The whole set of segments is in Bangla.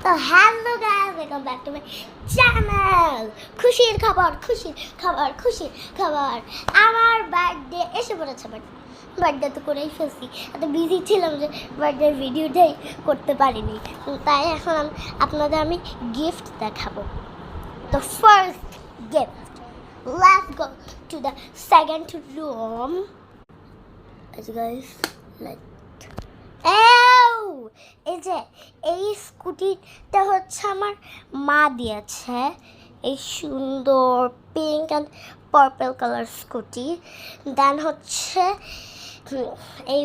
তো hello guys, welcome back to my channel. খুশির খবর, খুশির খবর, খুশির খবর। আমার বার্থডে এসে পড়েছে, বাট বার্থডে তো করেই ফেলছি। এত বিজি ছিলাম যে বার্থডের ভিডিওটাই করতে পারিনি। তাই এখন আপনাদের আমি গিফট দেখাবো। তো first gift, let's go to the second room. Guys like এই যে এই স্কুটিটা হচ্ছে আমার মা দিয়েছে, এই সুন্দর pink and purple colour scooty. Then হচ্ছে এই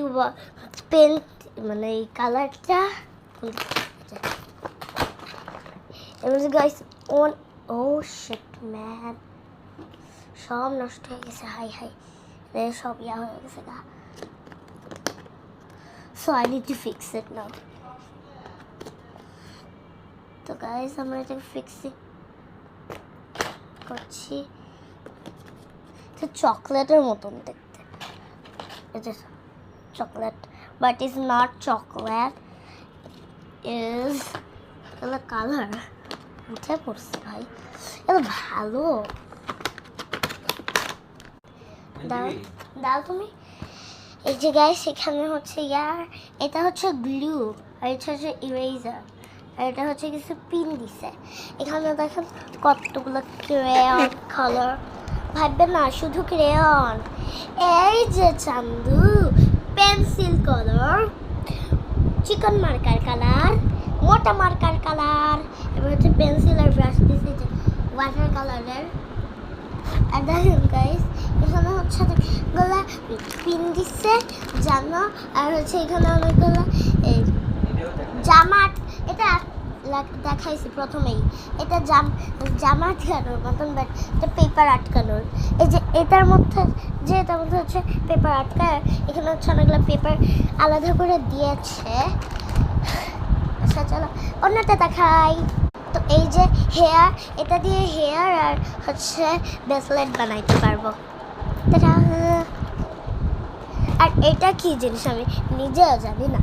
পেন্ট, মানে এই কালারটা guys on. Oh shit man, সব নষ্ট হয়ে গেছে। হাই হাই, সব ইয়া হয়ে গেছে গা। So I need to fix it now. তো গাইস আমরা এটা ফিক্সিং করছি। এটা চকলেটের মতন দেখতে, এটা chocolate but is not chocolate, is এটা কালার উঠে পড়ছে ভাই। এটা ভালো, দাও দাও তুমি। এই যে গাইস এখানে হচ্ছে ইয়ার, এটা হচ্ছে গ্লু আর এটা হচ্ছে ইরেজার আর এটা হচ্ছে কিছু পিন দিছে। এখানে দেখেন কতগুলো ক্রেয়ন কালার, ভাববেন না শুধু ক্রেয়ন। এই যে চান্দু পেন্সিল কালার, চিকন মার্কার কালার, মোটা মার্কার কালার, এবার হচ্ছে পেন্সিল আর ব্রাশ দিছে যে ওয়াটার কালারের। আর দেখেন গাইস এখানে হচ্ছে অনেকগুলো পিন দিচ্ছে জানো, আর হচ্ছে এখানে অনেকগুলো এই জামা, এটা দেখাইছি প্রথমেই, এটা জামা আটকানোর মতন, বাট এটা পেপার আটকানোর। এই যে এটার মধ্যে হচ্ছে পেপার আটকায়, এখানে হচ্ছে অনেকগুলো পেপার আলাদা করে দিয়েছে। আচ্ছা চলো অন্যটা দেখাই। তো এই যে হেয়ার, এটা দিয়ে হেয়ার আর হচ্ছে ব্রেসলেট বানাইতে পারবো। আর এটা কি জিনিস আমি নিজেও জানি না।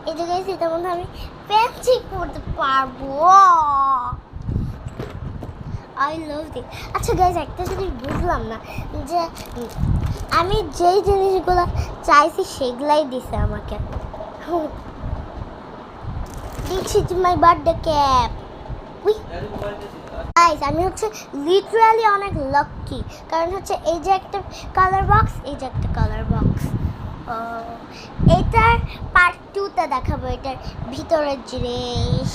এই যে গাইস এটার মধ্যে আমি পেন্সিল করতে পারবো। I love this. আচ্ছা গাইস একটা জিনিস বুঝলাম না, যে আমি যেই জিনিসগুলো চাইছি সেগুলাই দিছে আমাকে। This is my birthday cap. Guys আমি হচ্ছে লিটারালি অনেক লাকি, কারণ হচ্ছে এই যে একটা কালার বক্স, এই যে একটা কালার বক্স। এটার পার্ট 2তে দেখাবো এটার ভিতরের জিনিস।